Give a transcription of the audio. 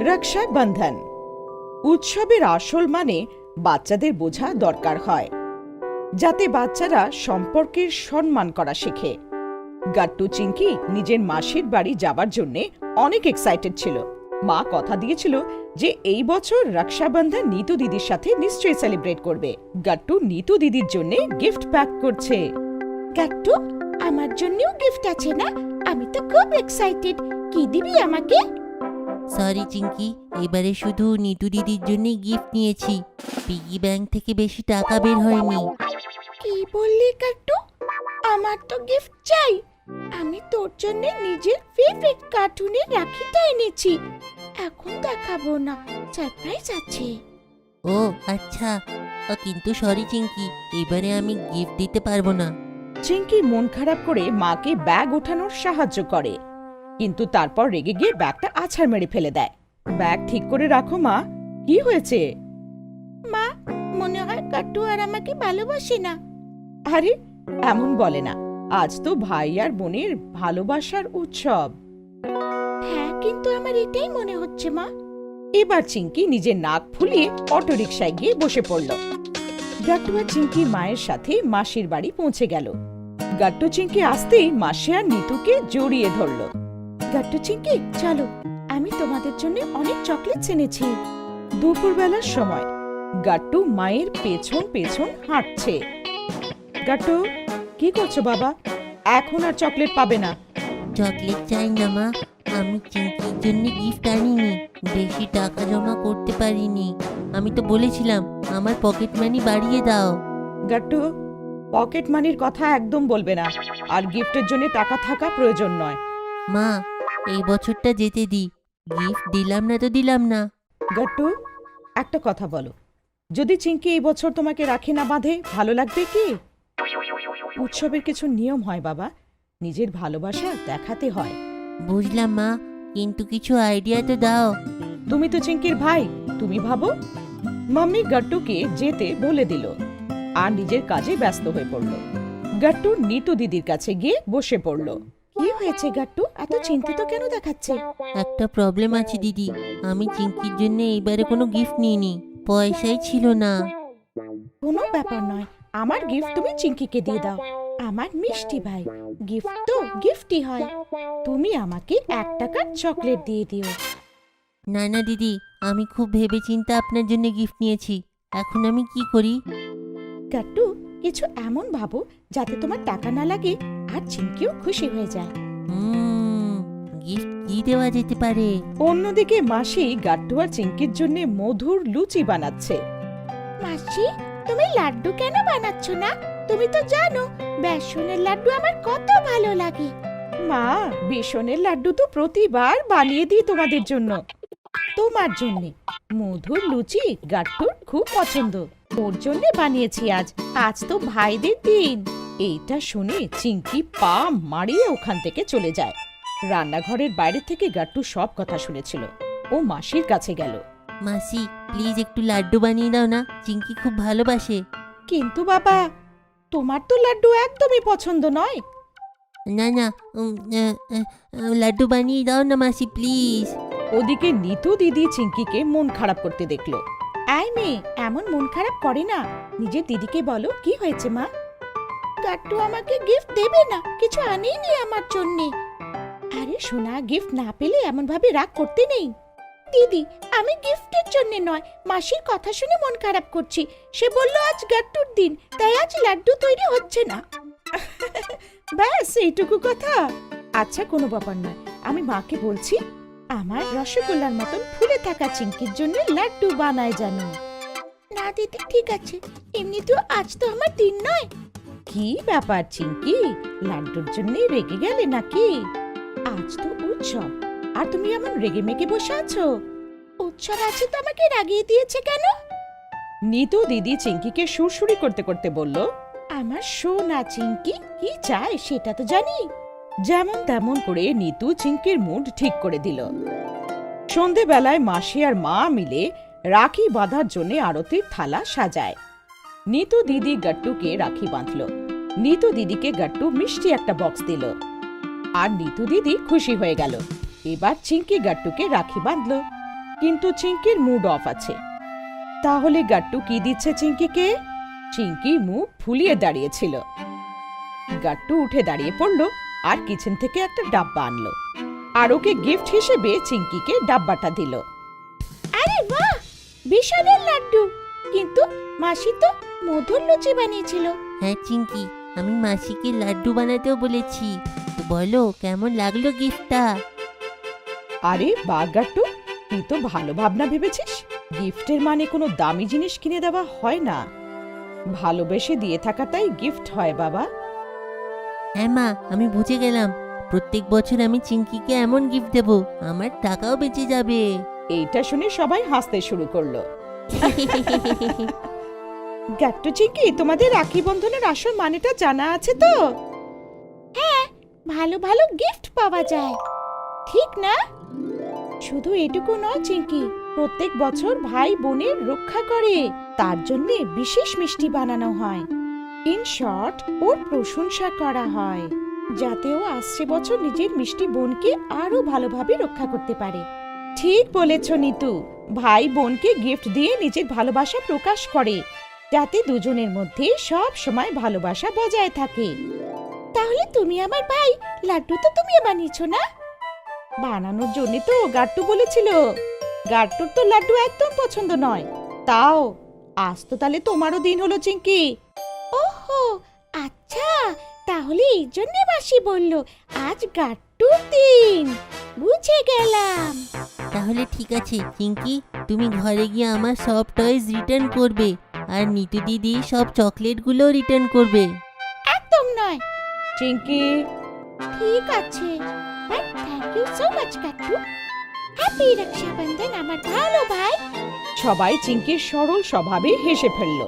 রক্ষাবন্ধন উৎসবের আসল মানে বাচ্চাদের বোঝা দরকার হয়, যাতে বাচ্চারা সম্পর্কের সম্মান করা শেখে। গাট্টু চিঙ্কি নিজের মাসির বাড়ি যাবার জন্য অনেক এক্সাইটেড ছিল। মা কথা দিয়েছিল যে এই বছর রক্ষাবন্ধন নিতু দিদির সাথে নিশ্চয়ই সেলিব্রেট করবে। গাট্টু নিতু দিদির জন্য গিফট প্যাক করছে। গাট্টু, আমার জন্যও গিফট আছে না? আমি তো খুব এক্সাইটেড। কি দিবি আমাকে? সরি চিঙ্কি, এবারে শুধু নিতু দিদির জন্যই গিফট নিয়েছি। পিগি ব্যাংক থেকে বেশি টাকা বের হয়নি। কি বললি গাট্টু? আমার তো গিফট চাই। আমি তোর জন্য নিজের ফেভারিট কার্টুনের রাখিটা এনেছি। এখন দেখাবো না, সারপ্রাইজ আছে। ও আচ্ছা, কিন্তু সরি চিঙ্কি, এবারে আমি গিফট দিতে পারবো না। চিঙ্কি মন খারাপ করে মাকে ব্যাগ ওঠানোর সাহায্য করে, কিন্তু তারপর রেগে গিয়ে ব্যাগটা আছাড় মেরে ফেলে দেয়। ব্যাগ ঠিক করে রাখো মা, কি হয়েছে? মা, মনে হয় গাট্টু আর আমাকে ভালোবাসে না। আরে এমন বলে না, আজ তো ভাই আর বোনের ভালোবাসার উৎসব। হ্যাঁ, কিন্তু আমার এটাই মনে হচ্ছে মা। এবার চিঙ্কি নিজের নাক ফুলিয়ে অটোরিকশায় গিয়ে বসে পড়ল। গাট্টু আর চিঙ্কি মায়ের সাথে মাসির বাড়ি পৌঁছে গেল। গাট্টু চিঙ্কি আসতেই মাসি আর নিতুকে জড়িয়ে ধরল। গাট্টু চিঙ্কি, চলো, আমি তোমাদের জন্য অনেক চকলেট এনেছি। দুপুরবেলার সময় গাট্টু মায়ের পেছন পেছন হাঁটছে। গাট্টু, কি করছো বাবা? এখন আর চকলেট পাবে না। চকলেট চাই না মা, আমি চিঙ্কির জন্য গিফট আনিনি। বেশি টাকা জমা করতে পারিনি। আমি তো বলেছিলাম আমার পকেট মানি বাড়িয়ে দাও। গাট্টু, পকেট মানির কথা একদম বলবে না, আর গিফটের জন্য টাকা থাকা প্রয়োজন নয়। মা, এই বছরটা যেতে দি, গিফট দিলাম না তো দিলাম না। গাট্টু, একটা কথা বলো, যদি চিঙ্কি এই বছর তোমাকে রাখি না বাঁধে ভালো লাগবে কি? উৎসবের কিছু নিয়ম হয় বাবা, নিজের ভালোবাসা দেখাতে হয়। বুঝলাম মা, কিন্তু কিছু আইডিয়া তো দাও। তুমি তো চিঙ্কির ভাই, তুমি ভাবো। মাম্মি গাট্টুকে যেতে বলে দিল আর নিজের কাজে ব্যস্ত হয়ে পড়ল। গাট্টু নিতু দিদির কাছে গিয়ে বসে পড়ল। কি হয়েছে গাট্টু, এত চিন্তিত কেন দেখাচ্ছে? একটা প্রবলেম আছে দিদি, আমি চিঙ্কির জন্য এইবারে কোনো গিফট নিইনি, পয়সাই ছিল না। কোনো ব্যাপার নয়, আমার গিফট তুমি চিঙ্কিকে দিয়ে দাও। আমার মিষ্টি ভাই, গিফট তো গিফটই হয়। তুমি আমাকে 1 টাকার চকলেট দিয়ে দিও। না না দিদি, আমি খুব ভেবেচিন্তে আপনার জন্য গিফট নিয়েছি। এখন আমি কি করি? গাট্টু, কিছু এমন ভাবো যাতে তোমার টাকা না লাগে আর চিঙ্কিও খুশি হয়ে যায়। গিফট কি দেওয়া যেতে পারে? অন্যদিকে মাসি গাট্টু আর চিঙ্কির জন্য মধুর লুচি বানাচ্ছে। মাসি, তুমি লাড্ডু কেন বানাচ্ছ না? তুমি তো জানো বেসনের লাড্ডু আমার কত ভালো লাগে। মা, বেসনের লাড্ডু তো প্রতিবার বানিয়ে দিই তোমাদের জন্য। তোমার জন্য মধুর লুচি গাট্টুর খুব পছন্দ, ওর জন্য বানিয়েছি আজ। আজ তো ভাইদের দিন। এইটা শুনে চিঙ্কি পা মারিয়ে ওখান থেকে চলে যায়। রান্নাঘরের বাইরে থেকে গাট্টু সব কথা শুনেছিল। ও মাসির কাছে গেল। মাসি, প্লিজ একটু লাড্ডু বানিয়ে দাও না, চিঙ্কি খুব ভালোবাসে। কিন্তু বাবা, তোমার তো লাড্ডু একদমই পছন্দ নয়। না না, লাড্ডু বানিয়ে দাও না মাসি, প্লিজ। ওদিকে নিতু দিদি চিঙ্কিকে মন খারাপ করতে দেখলো। আই মেয়ে, এমন মন খারাপ করে না। নিজের দিদিকে বলো কি হয়েছে মা। গাট্টু আমাকে গিফট দেবে না, কিছু আনেইনি আমার জন্যে। আরে সোনা, গিফট না পেলে এমন ভাবে রাগ করতে নেই। দিদি, আমি গিফটের জন্য নয়, মাসির কথা শুনে মন খারাপ করছি। সে বলল আজ গাট্টুর দিন, তাই আজ লাড্ডু তৈরি হচ্ছে না। ব্যাস এইটুকু কথা? আচ্ছা, কোনো ব্যাপার নয়, আমি মাকে বলছি আমার রসগোল্লার মতন ফুলে থাকা চিঙ্কির জন্য লাড্ডু বানায় জানো। না দিদি, ঠিক আছে, এমনিতেও আজ তো আমার দিন নয়। কি ব্যাপার চিঙ্কি, লাড্ডুর জন্য রেগে গেলে নাকি? আজ তো উৎসব, আর তুমি এমন রেগে মেগে বসে আছো। উৎসব আছে তো আমাকে রাগিয়ে দিয়েছে কেন? নিতু দিদি চিঙ্কিকে সুরসুরি করতে করতে বলল, আমার সোনা চিঙ্কি কি চায় সেটা তো জানি। যেমন তেমন করে নিতু চিঙ্কির মুড ঠিক করে দিল। সন্ধেবেলায় মাসি আর মা মিলে রাখি বাঁধার জন্য আরতির থালা সাজায়। নিতু দিদি গাট্টুকে রাখি বাঁধল। নিতু দিদিকে গাট্টু মিষ্টি একটা বক্স দিল, আর নিতু দিদি খুশি হয়ে গেল। এবার চিঙ্কি গাট্টুকে রাখি বাঁধল। কিন্তু চিঙ্কির মুড অফ আছে। তাহলে গাট্টু কি দিচ্ছে চিঙ্কিকে? চিঙ্কি মুখ ফুলিয়ে দাঁড়িয়েছিল। গাট্টু উঠে দাঁড়িয়ে পড়ল আর কিচেন থেকে একটা ডাব্বা আনলো আর ওকে গিফট হিসেবে চিঙ্কিকে ডাব্বাটা দিল। আরে বাহ, বিশালের লাড্ডু! কিন্তু মাসি তো মধুর লুচি বানিয়েছিল। হ্যাঁ চিঙ্কি, আমি মাসিকে লাড্ডু বানাতেও বলেছি। তো বলো কেমন লাগলো গিফটটা? আরে বা গাট্টু, তুই তো ভালো ভাবনা ভেবেছিস। গিফটের মানে কোনো দামি জিনিস কিনে দেওয়া হয় না, ভালোবেসে দিয়ে থাকাটাই গিফট হয় বাবা। হ্যাঁ মা, আমি বুঝে গেলাম। প্রত্যেক বছর আমি চিঙ্কিকে এমন গিফট দেব, আমার টাকাও বেঁচে যাবে। এইটা শুনে সবাই হাসতে শুরু করলো। গাট্টু চিঙ্কি, তোমাদের রাখি বন্ধনের আসল মানেটা জানা আছে তো? ভালো ভালো গিফট পাওয়া যায়, ঠিক না? শুধু এটুকু নয় চিঙ্কি, প্রত্যেক বছর ভাই বোনের রক্ষা করে, তার জন্য বিশেষ মিষ্টি বানানো হয়। ইন শর্ট, ওর প্রশংসা করা হয়, যাতে ও আসছে বছর নিজের মিষ্টি বোনকে আরো ভালোভাবে রক্ষা করতে পারে। ঠিক বলেছ নিতু, ভাই বোনকে গিফট দিয়ে নিজের ভালোবাসা প্রকাশ করে, যাতে দুজনের মধ্যে সব সময় ভালোবাসা বজায় থাকে। তাহলে তুমি আমার ভাই, লাড্ডু তো তুমি বানিয়েছো না? বানানোর জন্য তো গাট্টু বলেছিল। গাট্টুর তো লাড্ডু একদম পছন্দ নয়। তাও আজ তো তাহলে তোমারও দিন হলো চিঙ্কি। ওহো, আচ্ছা, তাহলে এই জন্য মাসি বলল আজ গাট্টুর দিন। বুঝে গেলাম। তাহলে ঠিক আছে চিঙ্কি, তুমি ঘরে গিয়ে আমার সব টয়েস রিটার্ন করবে, আর নিতু দিদি সব চকলেটগুলো রিটার্ন করবে। একদম নয়। চিঙ্কি, ঠিক আছে, but thank you so much Gattu. Happy Rakshabandhan আমার ভালো ভাই। সবাই চিঙ্কির সরল স্বভাবে হেসে ফেলল।